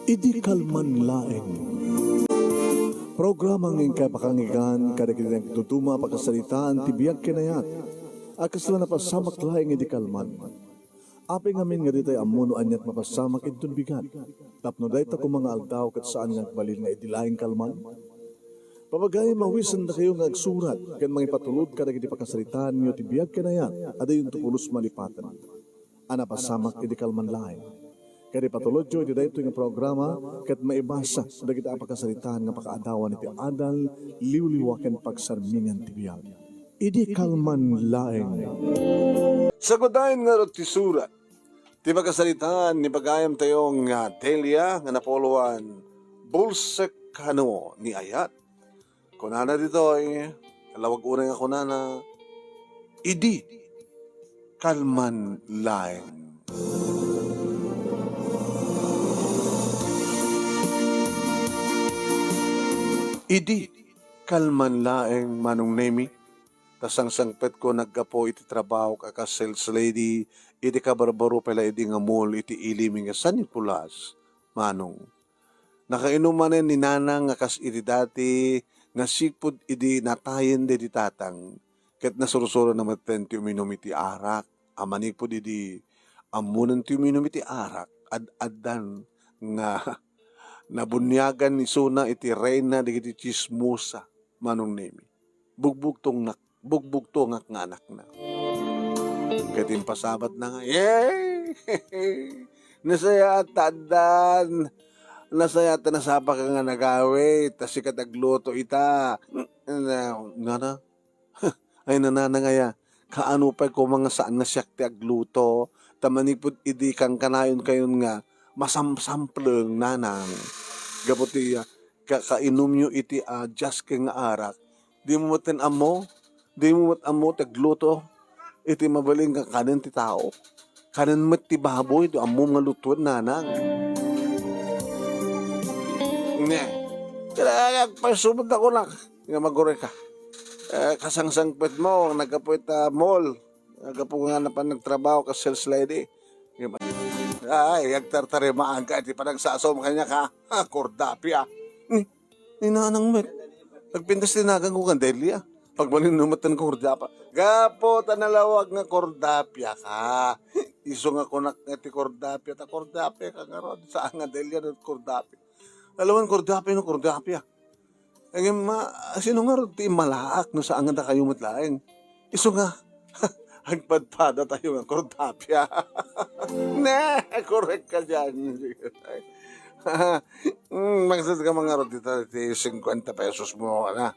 Idi kalman laeng. Programang ingkay pakangigan, kadakilang tutuma pakasalitaan, tibiyag kinayat. Akas lang napasamak laeng idi kalman. Api ngamin nga ditay amuno anyat mapasamak itun bigat. Tapno dahi ta mga aldaw kat saan nga balil nga idi laeng kalman. Pamagay mawisan na kayo nga agsurat, kan mga ipatulod ka na giti pakasalitaan nyo tibiyag kinayat, ada yung tukulos malipatan. Ana pasamak idi kalman laeng. Kaya patulod jo, iti ito yung programa, kat maibasa, da kita pakasalitaan nga pakaadawan iti adal, liwliwaken pagsarmingan tibiyag. Idi kalman laeng. Sagudayin nga ro ti surat, ti pakasalitaan ni pagayam tayong Delia nga napoluan, Bulsek Kano ni Ayat. Kunana dito ay, kalawag unang ako na idi kalman laeng. Idi kalman laeng manong nemi, tasang sangpet ko naggapo iti trabaho ka sales lady, iti kabarbaro pala iti nga mall, iti iliming nga sanit pulas, manong. Nakainumanen ni nanang nga kas iti dati, nga sipud iti natayen di tatang, ket nasursuro na maten ti uminom iti arak, amanipod iti amunan ti uminom iti arak, ad-addan nga nabunyagan ni Suna iti reyna di iti chismusa, manong nemi. Bugbugtong nga anak na. Ket impasabat na nga, yay! Nasaya at taddan, nasaya at nasapa ka nga nagawi, tas sikat agluto ita. Nana, ay nanana nga ya, kaano pa ko mga saan nga siyak ti agluto, tamanipod idi kang kanayon kayon nga, masamsampleng nanang. Gaputi kainom nyo iti just keng arak, di mo matin amo, di mo mat amo tagluto, iti mabaling ka kanin ti tao, kanin mat ti baboy, do amo nga lutuan nanang. Ne, kaya pasubod ako na, nga magure ka. Kasangsangpet mo, nagkapoy ta mall, nagkapo nga na pa nagtrabaho ka sales lady. Ay, agtartari maaga, iti pa nagsasom kanya ka, kordapya. Ni nanang met, nagpintas tinagang ko kandelia. Pagbalin numatan ko kordapya. Gapo, tanalawag nga kordapya ka. Iso nga kunak nga ti kordapya, ta kordapya ka nga ron. Saan nga delia na kordapya. Alawan kordapya no kordapya. Ang sino nga ron ti malaak no saan nga kayo matlaeng. Iso nga, agpadpada tayo ng kordapya. Ne, correct ka dyan. Magsad ka mga ron dito, 50 pesos mo na.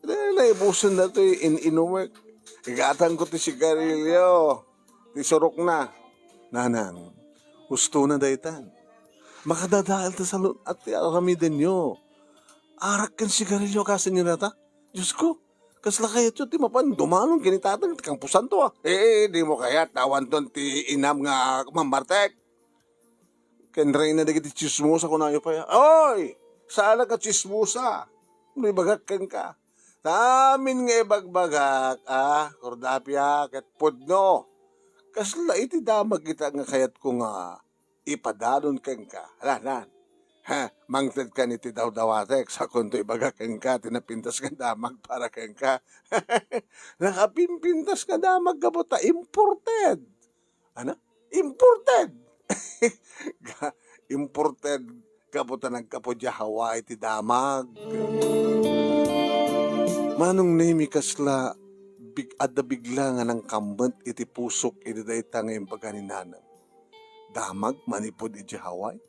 Naibusan na ito inumek. Igatan ko ti sigarilyo. Ti surok na. Nanang, gusto na daytan. Makadadahal ta sa at aramidan nyo. Arak kan sigarilyo kasi nyo na ta. Diyos ko. Kasla kaya ito, ti mapan, dumalong kinitatang, tikang pusan to di mo kaya, tawan ton ti inam nga mamartek. Kenray na dagiti chismosa ko na yung pa. Oy! Saan ka chismosa? May bagak kan ka. Tamin nga ibagbagak, kordapya, ket pudno. Kasla iti damag kita nga kayat ko nga ipadalon kan ka. Halan. Mangted ka niti daw-dawatek, sa kunto ibaga keng ka, tinapintas ka damag para keng ka. Nakapimpintas ka damag kabuta, imported. Ano? Imported. Imported kabuta nagkapodya Hawaii ti damag. Manong nemi kasla, adda bigla nga ng kambent iti pusok, iti dayta ngayong paganinanang. Damag, manipod iti Hawaii.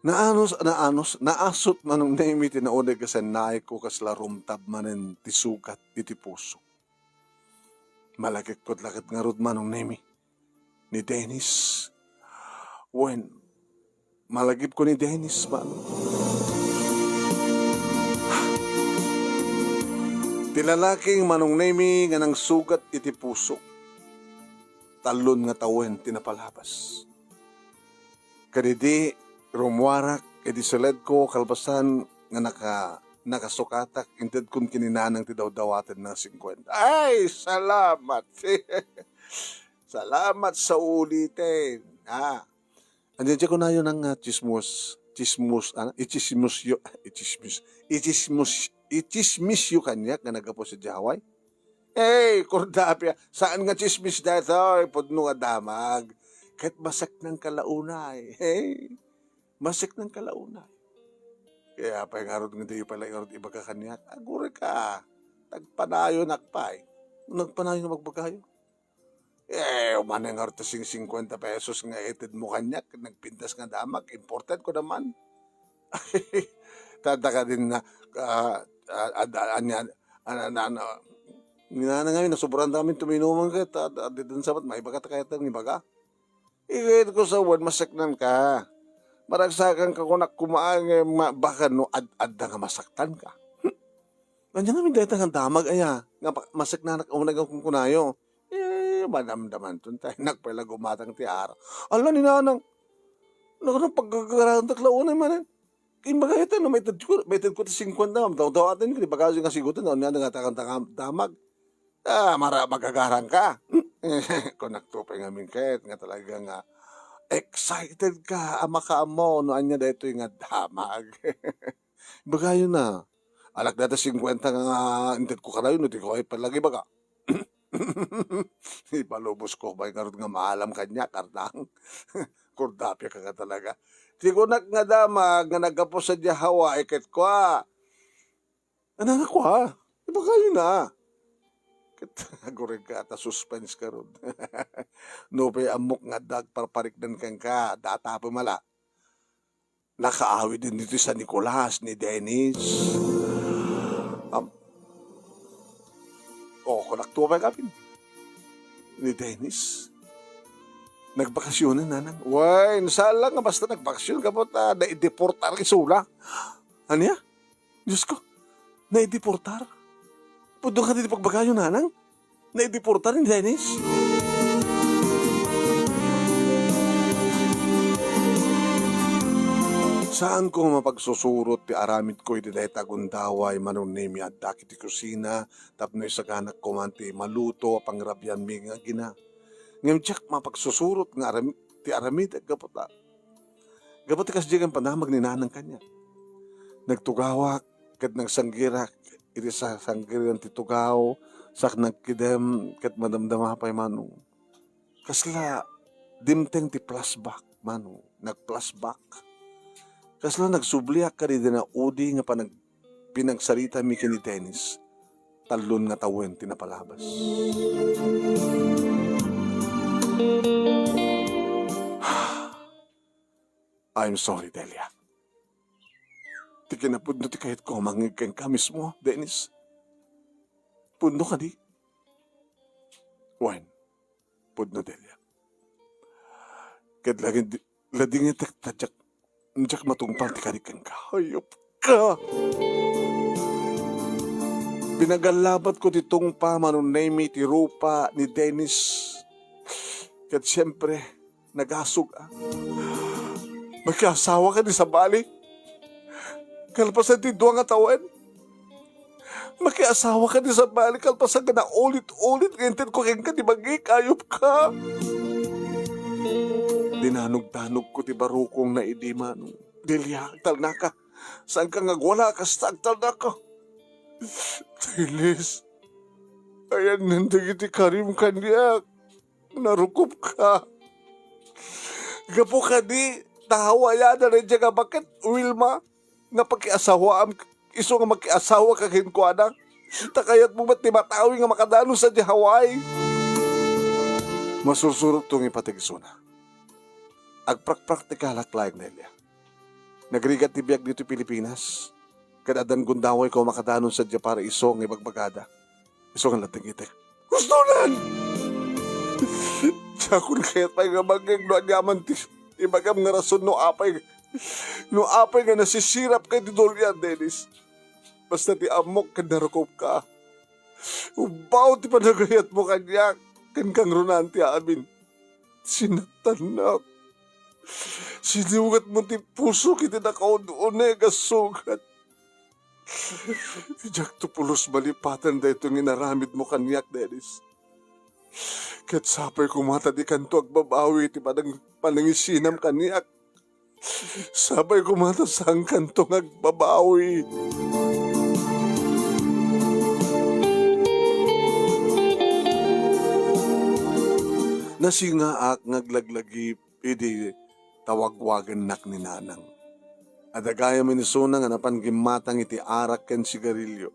Naasot manong nemi tinaunay kasanay ko kasla rumtab manen ti sugat iti puso. Malagit ko't lakit nga rod manong nemi. Ni Dennis. When, malagip ko ni Dennis man. Ti lalaking manong nemi nga nang sugat iti puso. Talon nga tawen tinapalabas. Kadidi, rumwarak, edi saled ko, kalbasan, nga nakasukatak, inted kun kininanang ti daw-dawatan ng 50. Ay, salamat! Salamat sa ulitin. Andiyan siya ko na yun ng ichismis yu kanyak nga nagapo sa Hawaii. Hey, kordapya, saan nga chismis dito? Pudno nga damag. Kahit masak ng kalaunay. Hey, masak ng kalaunay. Kaya pa yung arod nga di pala yung arod iba ka kanyak. Agure ka. Tagpanayo nakpay. Nagpanayo na magbagayo. Umana nga arod sing 50 pesos nga etid mo kanyak. Nagpintas nga damag. Important ko naman. Tata ka din na Nga ngayon, nasuburan namin tuminuman ka, at dito sabat, maiba ka kahit ang ibaga. Ikait ko sa wan, masaknan ka. Maragsakan ka kung kumaan, baka no, ad-ad nga masaktan ka. Nandiyan namin dahil ang damag, aya, nga masaknan ka, unag akong kunayo. Manamdaman tun tayo, nagpala gumatang tiara. Ala, ni nanang, nang pagkakaroon taklaunay manin. Imbaga ito, no, may tad ko 50 na, daw atin, kaya baga nga sigutan, no, nga takang damag. Magagarang ka. Kung nagtupay nga min kahit nga talaga nga excited ka, ama ka mo, no, anya dito yung nga damag. Baga yun na. Alak data 50 nga, hindi ko karayon, hindi ko ay palagi baga. Ipalubos ko ba yung karot nga maalam kanya, karnang. Kordapya ka nga talaga. Di ko nga damag, nga nagapos sa Hawaii, kahit ko ano nga ko Baga yun na. Agurig ka, ta suspense ka ron. No, pay amok nga dag parparikdan kang ka, data pa mala. Nakaawi din dito sa Nicolas ni Dennis. Kung naktuwa pa kapin. Ni Dennis. Nagbakasyonan na nang. Way, nasala nga basta nagbakasyon ka po ta, naideportar kisula. Ano ya? Diyos ko, naideportar? Pudong ka dito pagbagayo nanang? Naideportar ni Dennis? Saan ko mapagsusurot ti aramid ko iti dahi tagundaway manunimi at daki ti kusina tapno isaganak ko man ti maluto pangrabyan mi nga gina. Ngem tsak mapagsusurot nga ti aramid at gapota. Gapota kasi ang panamag ni nanang kanya. Nagtugawak kat nagsanggirak iti sa sanggiran ti tugaw sak nagkidem kat madamdama pa'y manu. Kasla dimteng ti plasbak manu. Nagplasbak. Kasla nagsubliak ka rin na udi nga pinagsarita mi kini Dennis. Talon nga tawen tinapalabas. I'm sorry, Delia. Ti kinapudno ti kahit ko mangigkang ka mismo, Dennis. Pudno ka di. Wine. Pudno, Delia. Kahit lading nga tadyak Njak matungpal ti karikang kahayop ka. Pinagalabat ko ti tungpa manunay ti rupa ni Dennis. Kat siyempre, nagasog Magkasawa ka di sa bali. Kalpasan ti duwa nga tawan. Magkasawa ka di sa bali. Kalpasan ka na ulit-ulit. Gantin ko keng ka di magikayop ka. Dinanog-danog ko ti barukong na idima nung Delia, tal na ka. Saan ka ngagwala ka? Tal na ka. Tilis, ayan nandag iti karim kanyak. Narukup ka. Gapo ka di, tahawa yan na rin ka. Bakit, Wilma, nga pagkiasawa, iso nga magkiasawa ka kinkuanang, takayat mo ba't di matawi nga makadalo sa di Hawaii? Masursurot itong ipatigso na. Agprak-praktikal aklayag Nelia. Nagrigat ti biyag dito Pilipinas. Kadadan gundaway ko makadanon sa dya para isong ibagbagada. Isong ang lating itik. Gusto nan! Tsakon kaya't pa nga maging no anyaman ti ibagam nga rason no apay nga nasisirap kay Didolian, Dennis. Basta ti amok ka narukop ka. Ubaw ti panagayat mo kanya kan kang runan ti amin. Sinatanak. Sinugat mo ti puso kiti nakaunune gasugat. Diyak to pulos malipatan da itong inaramid mo kanyak, Dennis. Kat sapay kumata di kanto agbabawi ti panangisinam kaniak. Sabay kumatasang kantong agbabawi. Nasingaak ngaglaglagip, idi tawagwagan nak ni nanang. Adagaya minisuna nga napan gimatang iti arak ken sigarilyo.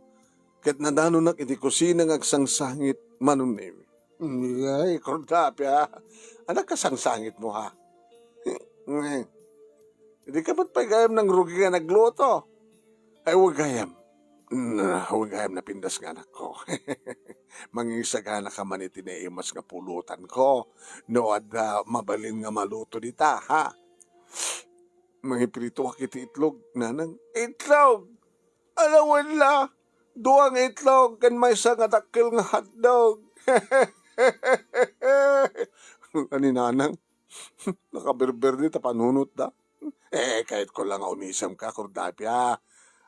Ket nadano nak iti kusina ngagsangsangit manunim. Ay, kordapya. Anak kasangsangit mo ha. Hindi ka ba't pagayam ng rugi nga nagluto? Ay, huwag gayam. Huwag gayam na pindas nga anak ko. Mangisagana ka man itinaimas nga pulutan ko. No, at mabalin nga maluto dita, ha? Mga prito akiti itlog, nanang. Itlog! Alawan la! Duang itlog, kan may isang atakil nga hotdog. Ani nanang, nakaberber ni tapanunot da. Kahit ko lang umisam ka, kordapya.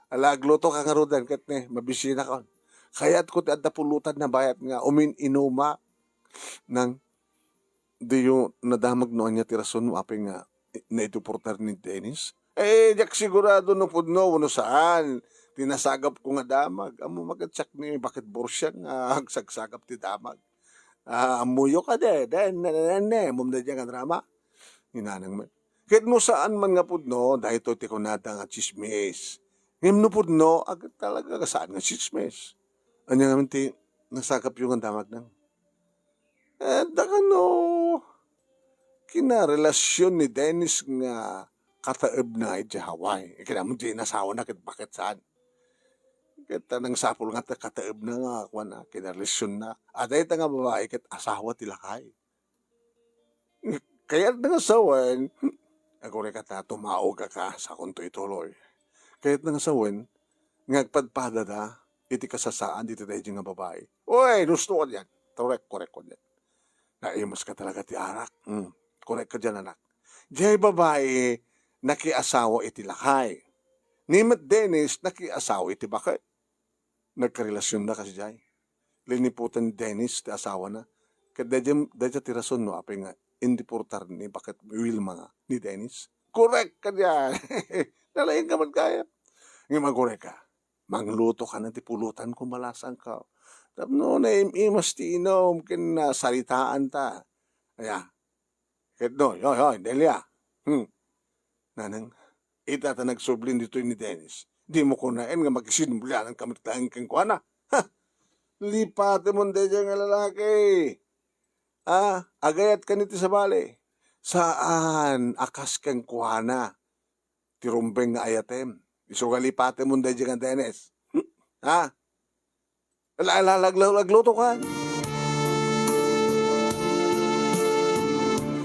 Alagluto ka nga rodan, kat ne, mabisina ka. Kaya't ko at pulutan na bayat nga, inuma ng di yung nadamag noon niya tirason mo, apeng nga, na ito portar ni Dennis. Diyak sigurado no pudno, no saan. Tinasagap ko nga damag. Amo magatsak ni bakit borsya nga agsagsagap ti damag. Amuyo ka de, mumda dyan nga drama. Hinanang man. Kahit mo saan man nga pudno, dahil ito ti kunada nga chismis. Ngayon no pudno, agad talaga saan nga chismis. Anya nga ti, nasagap yung nga damag nang. Daka no, kinarelasyon ni Dennis nga kataeb na iti Hawaii. Kinamon di nasawa na kit bakit saan. Kita nang sapul nga kataeb na nga kwan na kinarelasyon na. Aday ta nga babae kit asawa tilakay. Kaya nga sawan, ako rin kata tumaog ka sa kunto ituloy. Kaya nga sawan, ngagpadpada da, iti kasasaan dito tayo nga babae. Uy, gusto ko yan. Korek ko yan. Naimas ka talaga ti arak. Korek ka dyan, anak. Diyay babae, nakiasawa iti lakay. Nimat Dennis, nakiasawa iti bakit. Nagkarelasyon na kasi diyay. Liniputan Dennis, ti asawa na. Kaya dyan tirason no, apay nga, hindi portar ni bakit Wilma nga, ni Dennis. Korek ka dyan. Nalayin ka man kaya. Ngayon magkorek ka. Mangluto ka na ti pulutan kung malasang ka. Tapno na imas ti inom, salitaan ta. Kaya, no, yoy, Delia. Nanang, itata nagsublin dito ni Dennis. Di mo kunain nga magsinumblanan kamit lang kang kuana. Ha! Lipate mo dyan nga lalaki. Agayat ka niti sa bali. Saan akas kang kuana? Tirumbeng nga ayatem. Isugalipate mo dyan nga Dennis. Ha? Lagluto ka.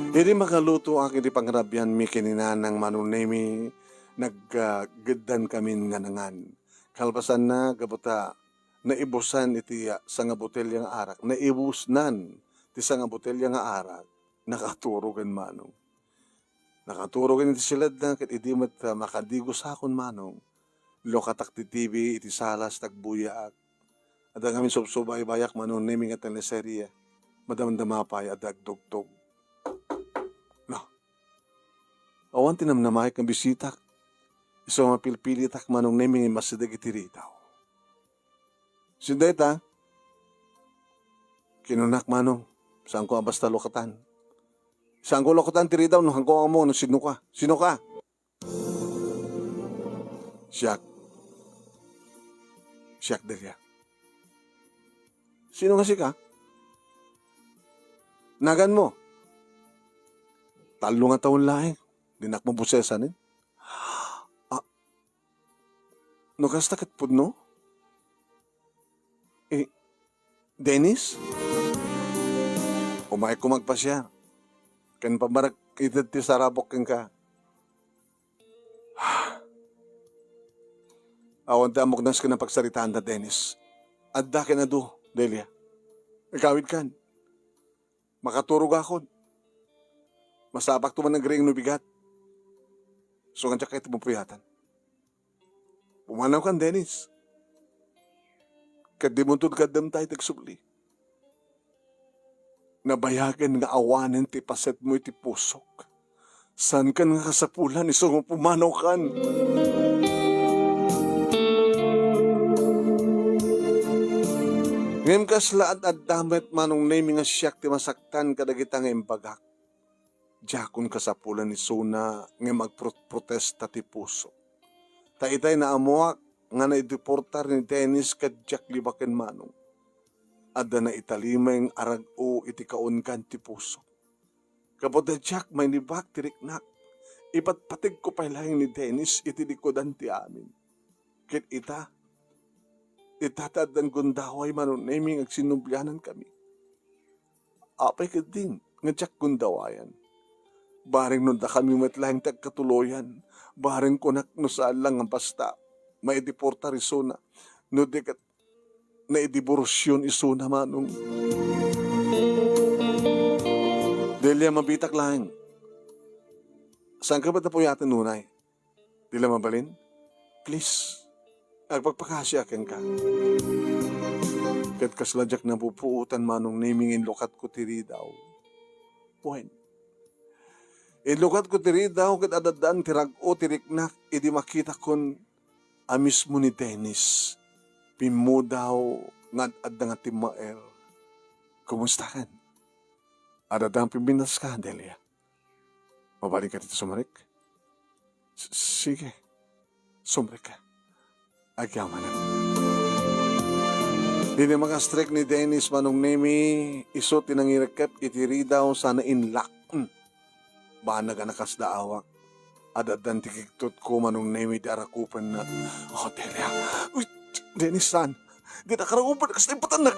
Hindi makaluto ang iti pangrabyan mi kininanang manunemi naggedan kami nga nangan. Kalpasan na gabuta naibusan iti sa nga botelya nga arak. Naibusnan ti sa nga botelya nga arak. Nakaturogan manong. Nakaturogan iti silad na ket iti met makadigos akon manong. Lokatak ti TV iti salas tagbuyaak. Ada ngamin subsubay bayak manunemi nga teleserye. Madamdamapay adag dugtog. Awan tinamnamay kang bisitak. Iso mapilpilitak manong neming masidag itiritaw. Sindeta, kinunak manong, saan ko basta lokatan. Saan ko lokatan tiritaw, no hangko mo, no sino ka? Sino ka? Siyak. Siyak Delia. Sino nga si ka? Nagan mo. Talo nga taon laing. Dinak mo busesanin? No kasta kat pudno? Dennis? Umay ko magpasya. Kan pamarak itad ti sarabok kang ka. Awan ti amok nas ka ng pagsaritaan na Dennis. Adda ka na do, Delia. Ikawid kan. Makaturog ako. Masabak tuman ng gring no bigat. So nga kayo tumupuyatan. Pumanaw kan, Dennis. Kadimuntod kadam tayo tagsubli. Nabayagan nga awanan ti paset mo iti pusok. Saan kan nga kasapulan isong pumanaw kan? Ngayon kaslaad at damet manong name nga siyak ti masaktan kadagita nga imbagak. Diyakon kasapulan ni Suna nga magprotesta ti puso. Ta itay na amuak nga naideportar ni Dennis kadyak libaken manong. Ada na italimay arag o iti kaunkan ti puso. Kapag Jack may nibak tiriknak, ipatpatig ko pa lang ni Dennis iti likodan ti amin. Kit itataddan gundaway manon naming agsinubyanan kami. Apay ka din, nga Jack gundawayan. Baring nun da kami matlaing tagkatuloyan, baring kunak no saan lang ang basta, may deporta Arizona, no dekat na idiborosyon isuna manong. Delia, mabitak lang. Saan ka ba napuyatan nunay? Dila mabalin? Please, agpagpakasyakin ka. Kat kasladyak na pupuutan manong naming inlokat ko tiri daw. Point. Inlokat ko tiri daw kat adadaan tirag-o tiriknak idi makita kon amis mo ni Dennis. Pimu daw ngad-ad nga timaer. Kumusta kan? Adadang pimbinas ka, Delia. Mabalik ka dito sumarik? Sige. Sumarik ka. Agyaman na. Dini mga strike ni Dennis manong nemi iso tinangirikap itiri daw sana inlak. Bana ka nakas daawak. Adadan tikiktot ko manong nemi di arakupan na. Oh, Delia. Uy, Dennis san. Di na karakupan kasi ipatan na.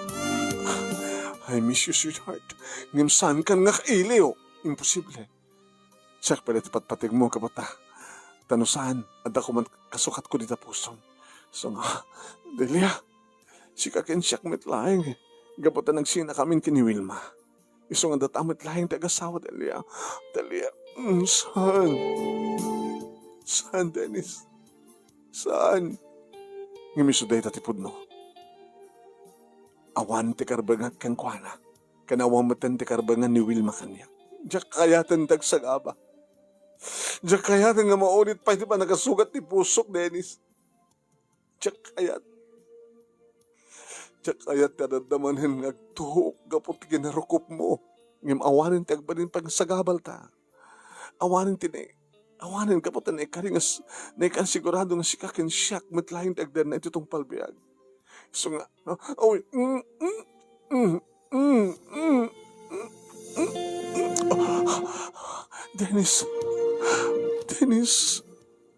I miss you, sweetheart. Ngam saan kan nga kaili, oh. Imposible. Siyak pala tipat-patig mo, kapata. Tanusan, at ako man kasukat ko dita puson. So nga, Delia, si kakin siyak mitlaing. Gapata nagsina kamin kini Wilma. Iso nga datamit lahing tagasawa, Delia. Delia, saan? Saan, Dennis? Saan? Ngimiso day tatipod, no? Awan ti karbangan kang kuana. Kanawang matan ti karbangan ni Wilma kanya. Diyak kayatan dagsagaba. Diyak kayatan nga maulit pa iti pa nakasugat ti pusok, Dennis. Diyak kayat. Diyak kayat kadadamanin nga agtuhok kapot ginarukop mo. Ngim awanin ti agbanin pag sagabal ta. Awanin ti na awanin kapot na ikaringas na ikan sigurado nga si kakin siyak matlahin ti agdan na ito tong palbiag. So nga, Dennis,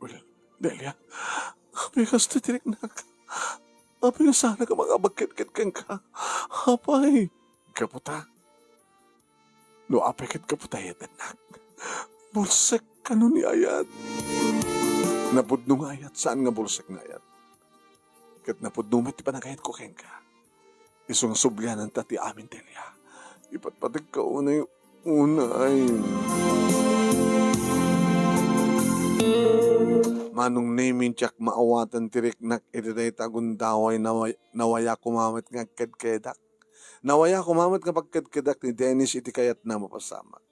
well, Delia, apikas titiriknak, apikas sana ka magabagkit-kit kang ka, apay, kaputa, no apikit kaputa yatanak, bulsek ka nun ni ayat, napudno nga ayat, saan nga bulsek na ayat? Kat napudnumat ti panagayat ko keng ka. Iso nga sublyanan tati amin, Delia. Ipatpatig ka unay. Manong namin tiyak maawatan tiriknak itiday tagundaway nawaya kumamit nga kedkedak. Nawaya kumamit nga pagkedkedak ni Dennis iti kayat na mapasama.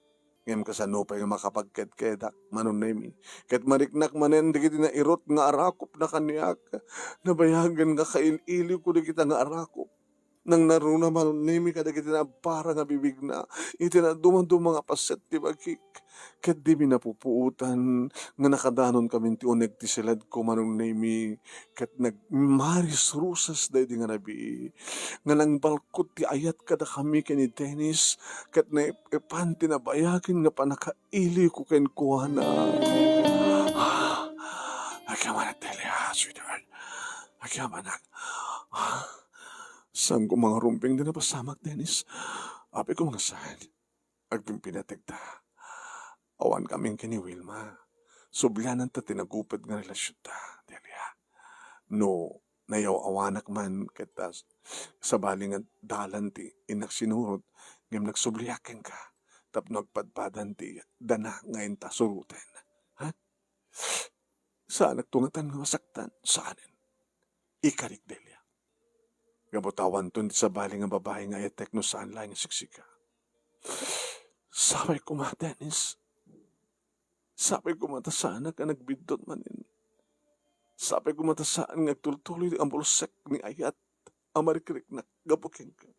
Ngem kasanupay nga makapagkedkedak manon nemi. Ket mariknak manen digiti na irot nga arakop na kaniyak. Nabayagan nga kailili ko digita nga arakop. Nang naruna manon nemi kadagiti na para nga bibig na. Iti na dumandum mga paset ti bagik. Ket di mi napupuutan nga nakadanon kami ti uneg ti silad ko manon nemi. Ket nagmaris rusas day di nga nabi. Nga nang balkot ti ayat kada kami kini Dennis. Ket na ipanti na bayagin nga panakaili ko ken kuana. Agyaman Delia, sweetheart. Agyaman Saan ko mga rumping din na pasamak, Dennis? Api ko mga saan. Agpimpinatigta. Awan kaming kini Wilma. Subyanan ta tinagupad nga relasyon ta, Delia. No, nayaw awanak man kita sa baling at dalan ti inaksinurot ngem nagsubliyaken ka. Tap nagpadpadan ti dana ngayon ta suruten. Ha? Saan nagtungatan nga masaktan? Saanin? Ikarik, Delia. Gabutawan to sa baling ang babae nga etek no saan lang siksika. Sabay ko ma, Dennis. Sabi ko matasaan ka nagbidot manin. Sabi ko matasaan nagtultuloy ang bulsek ni ayat amarikrik na gabuking ka.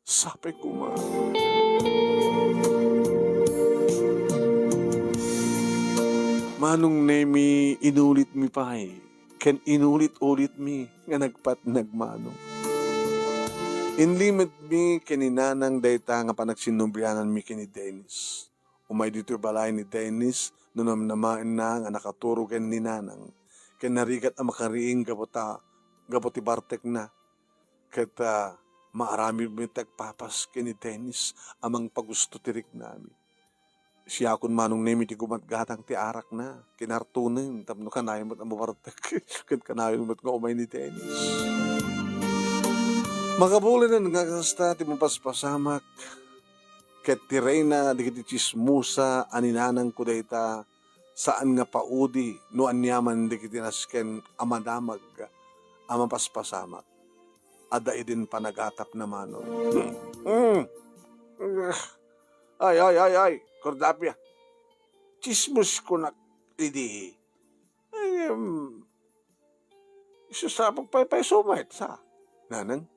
Sabi ko manong nemi inulit mi pay. Ken inulit-ulit mi nga nagpat nagmanong. Inlimit mi kininanang dayta nga panagsinubrianan mi kini Dennis. Umay dito balay ni Dennis no namnamain na nga nakaturo ken ni nanang. Ken narigat ang makariing gabuti Bartek na. Ket maarami mi tagpapas kini Dennis amang pagusto tirik nami. Siya kun manong nemi ti gumatgatang ti arak na. Kinartunin tapno kanayon mo't ang Bartek. Ket kanayon mo't nga umay ni Dennis. Makabuli na nga kasta ti mapaspasamak. Ket ti reyna di kiti chismusa aninanang kudayta saan nga paudi no anyaman di kiti nasken amadamag amapaspasamak. Ada idin panagatap naman. No? Ay, Cordapia. Chismus ko na idi. Ay, isusapag pay sumait sa. Nanang?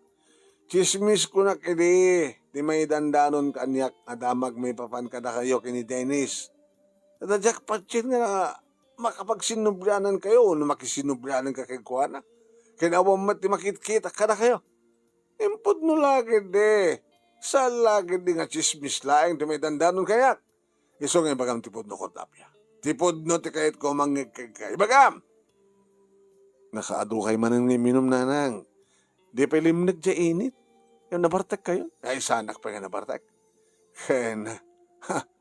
Chismis ko na idi. Di may dandanon kanyak adamag may papan kada kayo kini Dennis. Tadajak patsin nga makapagsinubrianan kayo no makisinubrianan ka kay Kuana. Kinawang mat di makit-kita kada kayo. Impod no lagi de. Sa lagi di nga chismis laing di may dandanon kanyak. Iso nga ibagam tipod no Cordapia. Tipod no ti kahit ko mangigkagkay. Ibagam! Nakaadukay man ang minom nanang. Di pa limnag dya init. Yung nabartak kayo? Ay, sanak pa nga nabartak. Kaya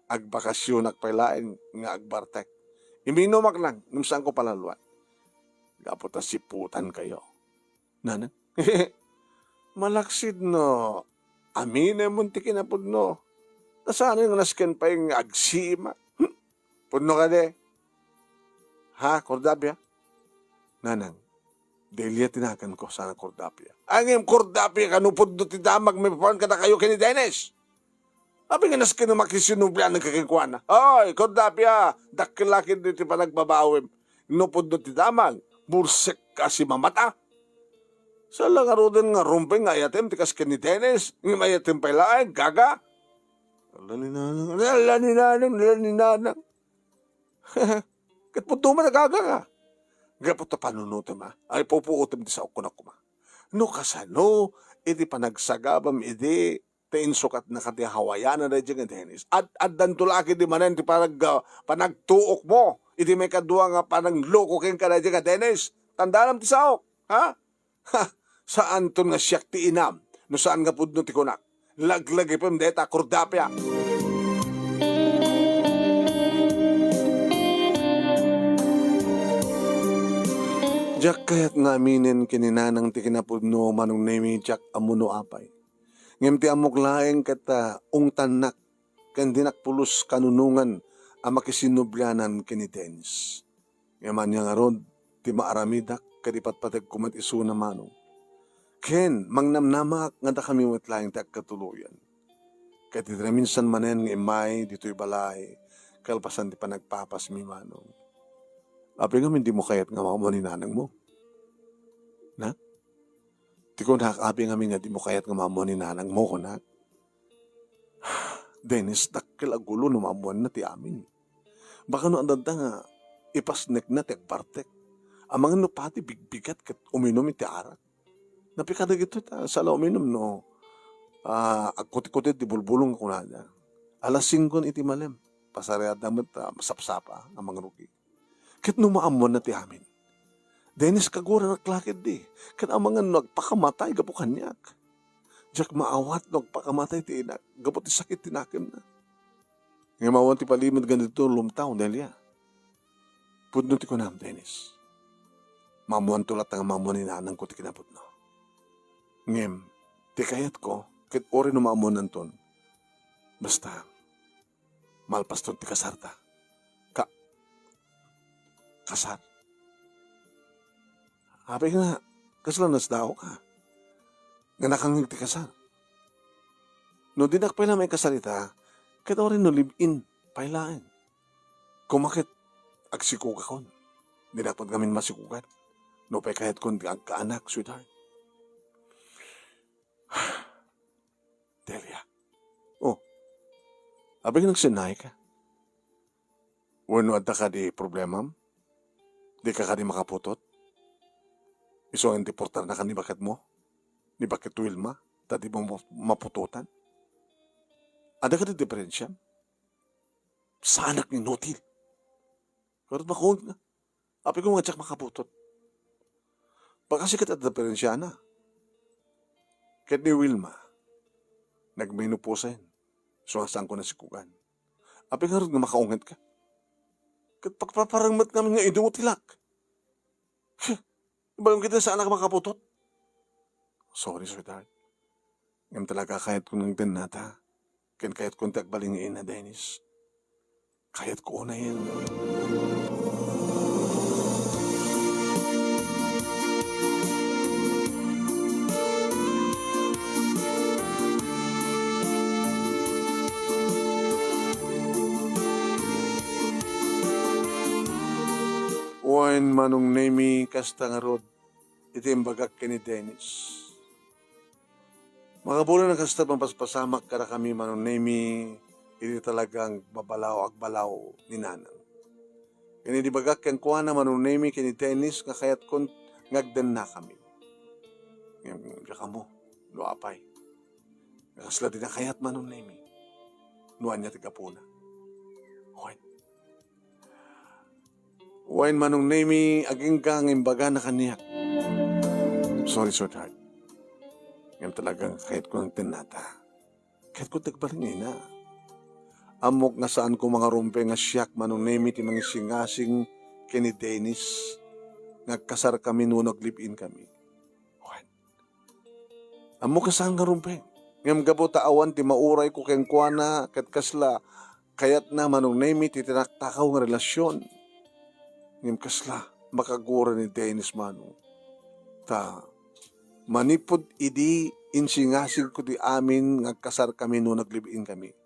agbakasyonak pa laing nga agbartak. Iminumak lang, nung saan ko palaluan. Gapot na siputan kayo. Nanang? Malaksid no. Amine munti kinapod no. Nasaan yung nasken pa yung agsima? Puno ka de. Ha, Cordapia? Nanang, Delia tinakan ko sana Cordapia. Ang Cordapia kanupod do ti damag may papan kada kayo kini Dennis. Abi nga nasken na makisinublan ng kakikuana. Ay, Cordapia, dakilakid dito pa nagbabawim. Nupod do ti damag, bursek kasi mamata. Sa lang arudan nga rumpeng nga ayatem tikas kini Dennis. Nga ayatem pa ilaeng, gaga. Ala ni nanang. Kat puto man nagaga ka. Gapot na panunutom ha. Ay pupuutom di sa ukunak kuma. No kasano, iti panagsagabam iti tainsukat na kati hawayanan na dyan Dennis. At dantulaki di manen ti panagtuok mo. Iti may kadua nga panangloko ken ka na dyan Dennis. Tandaan ti saok. Ha? Saan to nga siyak ti inam? No saan nga pudno ti kunak? Laglagi pa mdeta Cordapia. Jack kayat nga aminin kininanang ti kinapudno manong nemi Jack amuno apay. Ngem ti amok laeng kata ungtanak ken dinakpulos kanunungan ang makisinubrianan kini Dennis. Ngaman niya nga rod ti maaramidak kadipat patag kumat isu na manong. Ken, mangnamnamak nga da kami matlaing ti agkatuluyan. Kaya ti minsan manen ng imay dito'y balay kalpasan ti panagpapas mi manong. Api nga hindi mo kayat nga mga maninanang mo. Na? Ti ko nakakabi nga nga di mo kayat nga mga maninanang mo ko na. Dennis, dakil agulo no mamuan na ti amin. Baka no andanda nga ipasnek na ti agpartek. Ang mga no pati bigbigat kat uminom iti arak. Napikada gito sa la uminom no. Agkuti-kuti ti bulbulong ko na niya. Alas 5 iti malem. Pasariad naman masapsapa ang mga rugi. Kit no maamon na ti amin. Dennis kagura naklakid di. Kat ang mga nagpakamatay gapo kanyak. Jack maawat nagpakamatay ti inak. Gapo ti sakit tinakim na. Ngayon mawan ti palimod ganito lumtaw Delia. Pudno ti kunam Dennis. Mamuan tulat ang mamuan ni nanang ko ti kinapudno. Ngem, ti kayat ko, kit ori no maamunan ton. Basta, malpas ton ti kasarta. Kasar. Habi nga, kasalanas daw ka. Nga nakangig ti kasar. No dinak pala may kasarita, kit ori no live-in, pailaan. kumakit agsikog akon. Di dapat gamin masikugan. No pa'y kahit kung ang kaanak, sweetheart. Delia. Oh, abing nagsinay ka. Wano adda ka di problema? Di ka di makaputot? Iso ang deportar na ka ni bakit mo? Ni bakit Wilma? Tadi mo mapututan? Ada ka di diferensya? Sa anak ni Notil. Pero bakong na. Api ko mga tsak makaputot. Pagkasikat at diferensya na. Kahit ni Wilma, nagminupusin. So saan ko na sikugan. Api nga rin nga makaungat ka. Kahit pagpaparangmat namin nga inutilak. Ibang kita sa anak makaputot. Sorry, sweetheart. Ngam talaga kahit kung nang dinata. Kahit kung tagbalingin na, Dennis. Kahit ko na yan. Wan manong nemi kasta nga rod, iti imbagak ni Dennis. Mga bulan na kasta pampasamak kara kami manong nemi, iti talagang babalaw agbalaw ni nanang. Kani di bagak kang kuha na manong nemi kini Dennis, nga kayat kon ngagdan na kami. Ngayon ka mo, luapay. Nakasla din na kayat manong nemi. Nuan niya tigapuna. Wain manong nemi aging kang imbaga na kaniyak. Sorry, sweetheart. Ngayon talagang kahit ko ng tinata. Kahit ko tagbalingin na. Amok nga saan ko mga rumpe nga siyak manong nemi ti mga singasing kini Dennis. Nagkasar kami no naglipin kami. Wain. Amok nga saan nga rumpe. Ngayon gabo taawan ti mauray ko keng kuana kat kasla kayat na manong nemi ti tinaktakaw nga relasyon. Ngim kasla, makagura ni Dennis Manu. Ta, manipod idi insingasig ko di amin ngagkasar kami no naglibiin kami.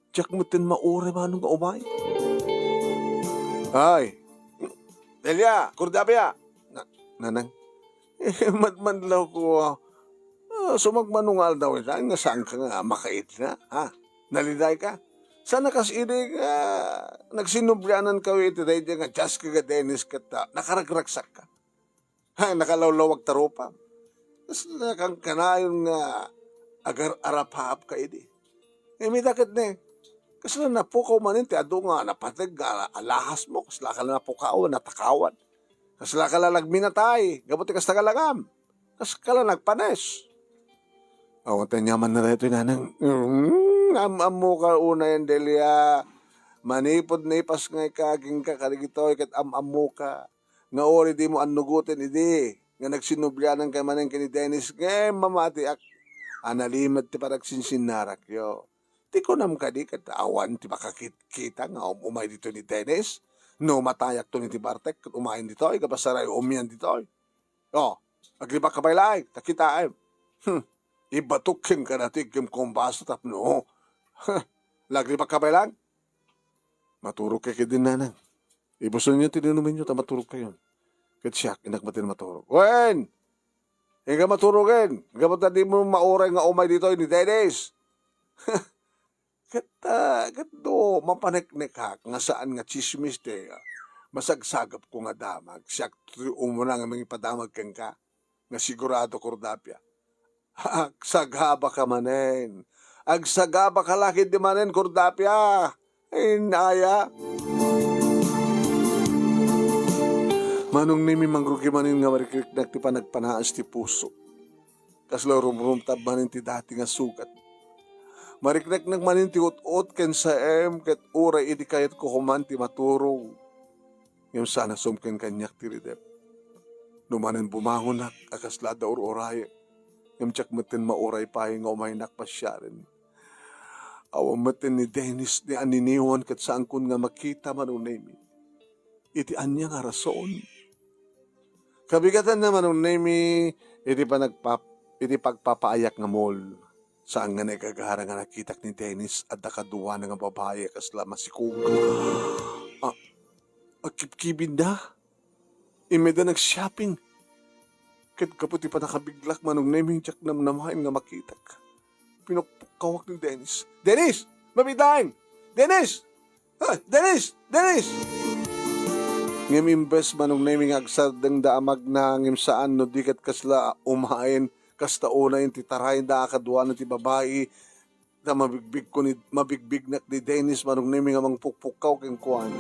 Tiyak mo tin maure Manu nga umay. Ay, Delia, Cordapia. Nanang, madmanlaw ko, sumagmanungal daw ita, nga saan ka nga makait na, ha? Naliday ka? Sana kas inig nagsinublianan ka iti day nga just ka Dennis kata nakaragragsak ka. Ha, nakalawlawag taropa. Tapos nakang kanayon nga agar arapahap ka idi. May dakit ne. Kasi na napukaw manin ti ado nga napatig alahas mo. Kasi ka na napukaw, natakawan. Kasi ka na nagminatay. Gabuti kas tagalagam. Kasi ka na nagpanes. Awan tayo nyaman na rito nanang. Am-amo ka una yan, Delia. Manipod na ipas nga ikaging ka, karigitoy, kat am-amo ka. Nga ori di mo anugutin, idi. Nga nagsinublianan kay manang kini Dennis, ngay mamati ak. Analimat ti parag sinsinarak, yo. Ti ko nam ka di, kat awan ti makakita nga umay dito ni Dennis. No matayak to ni ti Bartek, kat umayin dito, ikapasaray umiyan dito. Oh, agribak ka baylay, takita ay. Ibatukin ka natin kim kumbaso tapno. Lagri pa ka ba lang? Maturog ka din nanang. Ibuson niyo tininumin niyo ta maturog kayo. Kat siya, inak matin maturog. Wen! Higa maturogin. Higa mo di mo mauray nga umay dito ni Dennis. Kat do, mapaneknek ha. Nga saan nga chismis de. Masagsagap ko nga damag. Siya umuna nga mga ipadamag kang ka. Nga sigurado Cordapia. Agsagaba ka manen. Agsagaba ka laki di manen, Cordapia. Inaya. Manong nimi mangrugi manin nga marikrik na ti panagpanaas ti puso. Kaslo rumrumtab manin ti dati nga sukat. Marikrik nagmanin ti ut-ut ken sa ket uray idi kayat ko human ti maturong. Yung sana sumken kanyak ti ridep. Numanen bumangon nak akaslada or-oraye. Yung tsak matin mauray pa nga umay nakpasyarin. Awang matin ni Dennis ni aniniwan kat saan kun nga makita manunemi. Iti anya nga rason. Kabigatan na manunemi, iti pagpapaayak nga mall. Saan nga nagagara nga nakitak ni Dennis at nakaduwa na nga babae kasla masikog. Agkibkibin na. Imeda nag-shopping. Kat kaputi pa nakabiglak manong naming tsak namnamahin nga makita ka. Pinukawak ni Dennis. Dennis! Mabitahin! Dennis! Ha! Dennis! Dennis! Ngem imbes manong naming agsadang daamag na ngem saan no dikat kasla umain kasta una yung titarayin da akadwa na ti babae na mabigbig nak ni Dennis manong naming amang pukpukaw keng kuwan.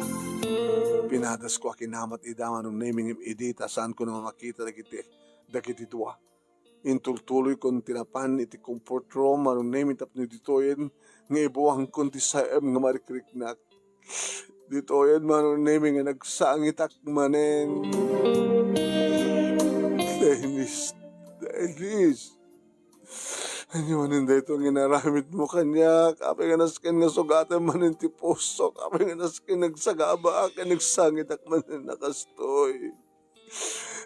Pinadas ko akinamat ida manong naming idita saan ko na makita dagiti dua. Intultuloy kon tinapan iti comfort room manong naming tapno ditoyen nga ibuwang kon ti saem nga marikriknak. Ditoyen manong naming nga nagsangitak manen. Dennis, Dennis. Ano manin da itong ginaramit mo kanya, kapag nga naskin nga sugatan manin ti puso, kapag nga naskin nagsagaba ka, nagsangitak manin nakastoy.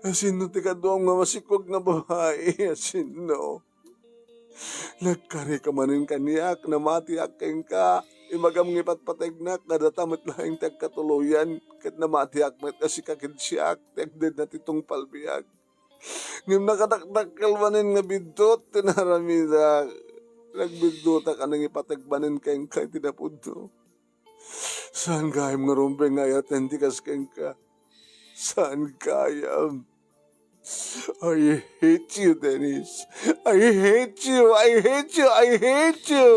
Asino ti kaduang nga masikog nga babae, asino. Nagkari ka manin kaniyak, namatiak keng ka, imagam ngipat pategnak, nadatamat lahing tagkatuluyan, kat namatiak met kasi kakid siyak, tegded na titong palbiyak. Ngim nakataktakal manin nga bidot, tinaramida, nagbidota ka nang ipatagbanin keng ka, tinapudno. Saan kayam nga rumpeng ayat, hindi kas keng ka? Saan kayam? I hate you, Dennis. I hate you. I hate you. I hate you.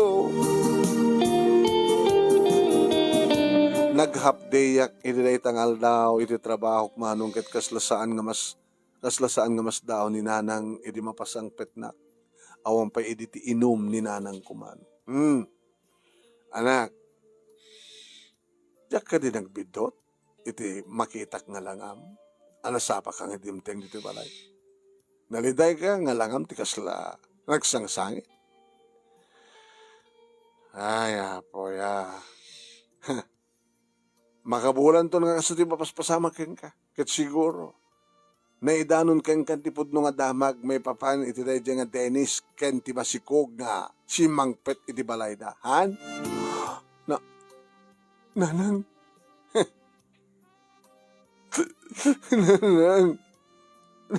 Naghapdayak iti tangal daw iti trabaho manong ket kaslasaan nga mas daw ni nanang iti mapasang petnak. Awan pa iti ti inum ni nanang kuman. Anak, diyak ka di nagbidot iti makitak nga langam. Anasapa ka nga dimteng dito balay. Naliday ka nga langam ti kasla nagsangsangit. Ay, apoy, makabulan to nga kaso ti papaspasama ken ka. Ket siguro, naidanon ken kan ti pudno nga damag may papan iti dayjay nga Dennis ken ti masikog nga si mangpet iti balay da. Han? Nanang,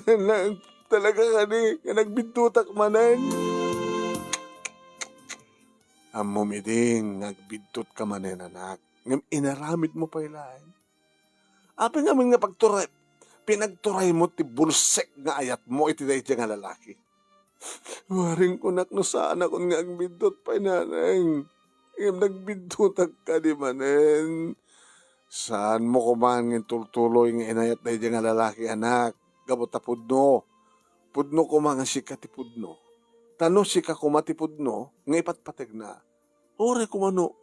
nanang, talaga ka ni, nagbintutak manan. Amumiding, nagbintot ka manan, anak. Inaramid mo pa ilahin. Apa nga nga pagturay, pinagturay mo ti bulsek nga ayat mo iti dahi nga lalaki. Waring kunak no saan akong nga agbintot pa nanang. Nagbintutak ka di manen. Saan mo kuman ng tultuloy ng inayat na nga lalaki, anak? Gabota pudno. Pudno ko mga sika ti pudno. Tano sika kumati pudno, nga ipatpatag na. Ore ko mano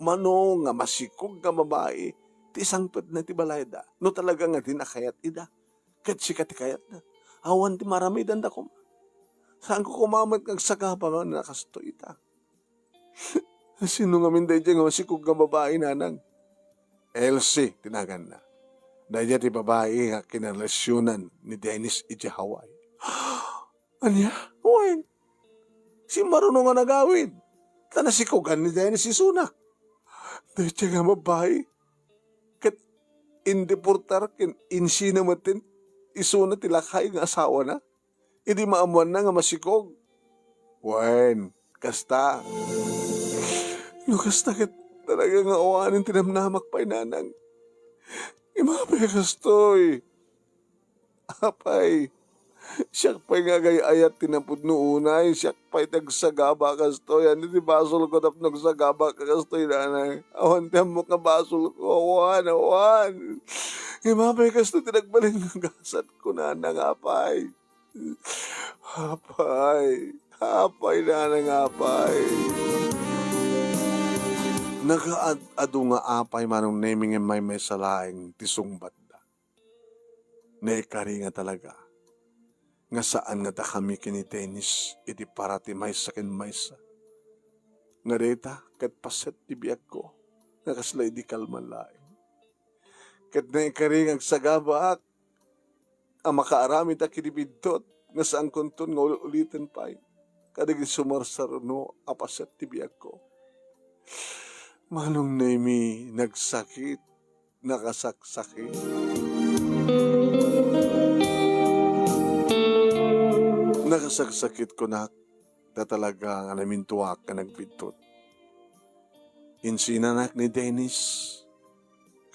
nga masikog nga babae, ti isang ped na ti balayda. No talaga nga dinakayat ida. Kat sika ti kayat na. Awan ti maramidan da ko. Saan ko kumamat kag sagapa nga nakasto ita? Sino nga minday dyan nga masikog nga babae, nanang? Elsie, tinagan na. Dahil ti babae nga kinalasyonan ni Dennis iti Hawaii. Anya? Uwing. Si marunong nga nagawin. Tanasikogan ni Dennis isuna. Dahil nga babae. Kat indiportar kin insina matin isuna tilakay nga asawa na. Hindi maamuan na nga masikog. Uwing. Kasta. No kasta kat talaga nga awanin tinamnamak pa'y nanang. Imapay kastoy. Apay. Siyak pa'y nga gayayat tinapudno unay. Siyak pa'y tagsagaba kastoy. Ano di basol ko tap nagsagaba ka kastoy nanang. Awan tiyam mo ka basol ko. Awan. Imapay kastoy tinagbalin ng gasat ko nanang. Apay. Apay nanang apay. Nagaado nga apay manong naming may salaing tisungbat da. Naikari nga talaga. Nga saan nga da kami kini Dennis iti para ti maysa ken maysa. Nga deta kat paset ti biyak ko. Nga kaslay di kalman laing. Kat naikari nga sagaba ang makaarami ta kinibidtot nga saan konton nga ulitin pa'y. Kadig sumarsaruno apaset ti biyak ko. Manong nami nagsakit, nakasaksaki. Nakasaksakit ko na talaga nga namintuwak ka nagbitot. Insinanak ni Dennis,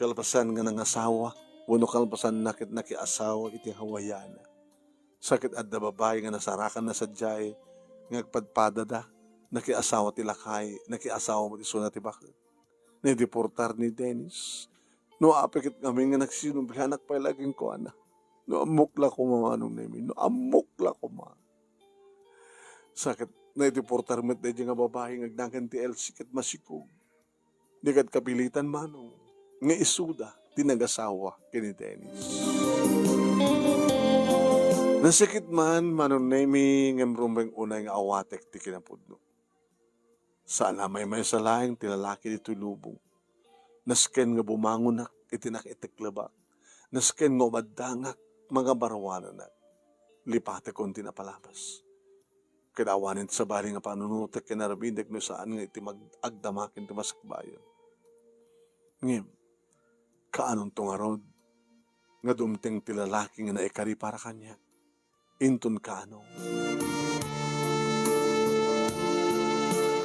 kalpasan nga ng asawa, wano kalpasan nakit nakiasawa iti hawayana. Sakit at da babae nga nasarakan na sadyay, ngagpadpadada, nakiasawa ti lakay, nakiasawa mo ti suna ti bakit. Nideportar ni Dennis. No apikit kami nga nagsinumbihanak pa laging ko ana. No amukla ko mamanong namin, no amukla ko ma. Sakit, nideportar mo ti nga babae ngagnagan ti Elsie kat masikog. Di kat kapilitan manong, nga isuda, tinagasawa kini Dennis. Nasakit man, manong nemi, ngam rumbeng unay nga awatek ti kinapudno. Sana may salaing tilalaki dito lubong. Nasken nga bumangonak, itinak itiklaba. Nasken nga umadangak, mga barawanan na. Lipate kon tinapalabas. Kinawanin sa bali nga panunutek kinarabindek no saan nga iti mag-agdamakin ti masakbayan. Ngim, kaanong tungarod, nga dumteng ti lalaki nga naikari para kanya, inton kaano.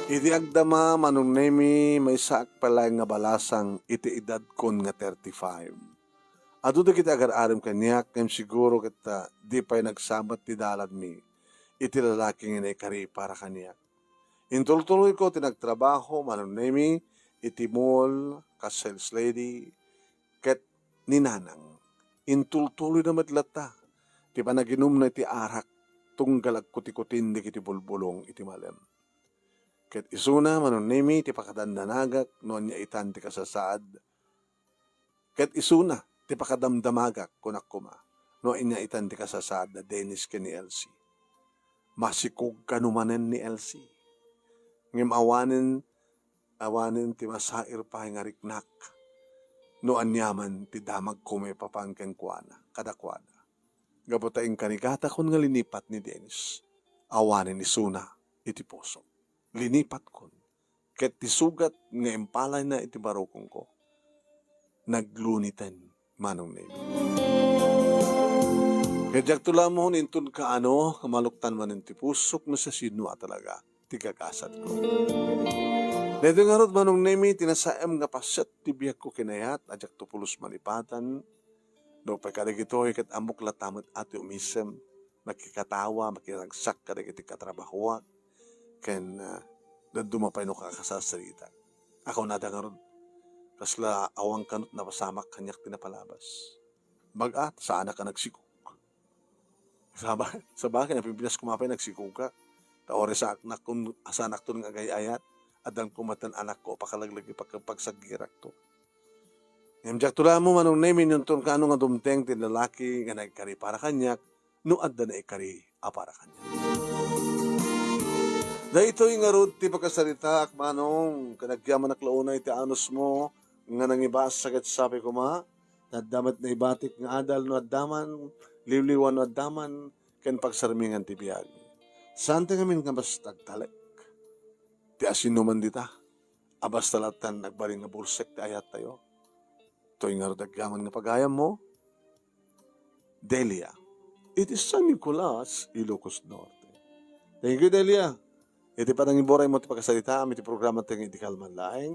Iti agdama manong nemi may saak pala nga balasang iti edad kon nga 35. Ado da kita agar-aram kanyak, ngam siguro kita di pa'y nagsabat ti dalad mi, iti lalaki nga naikari para kanyak. Intultuloy ko tinagtrabaho manong nemi, iti mall, ka-sales lady, ket ninanang. Intultuloy na matlata, ti panaginom na iti arak, tunggal kuti-kutin di kiti bulbulong iti malem. Ket isuna manon nemi ti pakadandanagak no anya itan ti kasasaad. Ket isuna ti pakadamdamagak kunak kuma no anya itan ti kasasaad na Dennis ken ni Elsie. Masikog kanumanen ni Elsie. Ngem awanen ti masair pa nga riknak. No anyaman ti damag kume papangken kuana kadakwada. Gabutaing kanigata kun nga linipat ni Dennis. Awanen ni Suna iti puso. Linipat kon. Ket ti sugat nga impalay na iti barukong ko. Naglunitan manong nemi. Kajak tula mo nintun kaano, kamaluktan man ti pusok na sa sinua talaga. Tigakasat ko. Dito nga rod manong nemi, tinasaem nga pasyat ti biyak ko kinayat, ajak tupulos malipatan. Do pa kadagitoy kat amok latamot ati umisem, makikatawa, makiragsak kadagiti katrabahuak. Ken dumapay no kakasasarita. Ako nada nga ron. Kasla awang kanot na pasamak kanyak tinapalabas. Bagat, saan ka nagsikog? Sa bakit, napipinas kumapay nagsikog ka. Taore sa anak kung asanak to ng agay-ayat. Adang kumatan anak ko, pakalaglagi pagsagirak to. Ngayam tula mo manong nemin yung ka ano nga dumteng tinlalaki nga nagkari para kanyak, no adda na ikari para kanyak. Da ito yung arod ti pagkasarita manong kanagyaman naklauna iti anos mo nga nangibas sagat sabi ko ma nadamat na ibatik nga adal no addaman liwliwan no addaman ken pagsarmingan ti biyag. Saan ngamin nga basta tagtalek? Ti asinuman dita abas talatan nagbaring nga bursek ti ayat tayo. Ito yung arod agyaman nga pagayam mo Delia. It is San Nicolas, Ilocos Norte. Thank you, Delia. Iti parang iboray mo iti pagkasalita, iti programa tayong iti kalman laeng.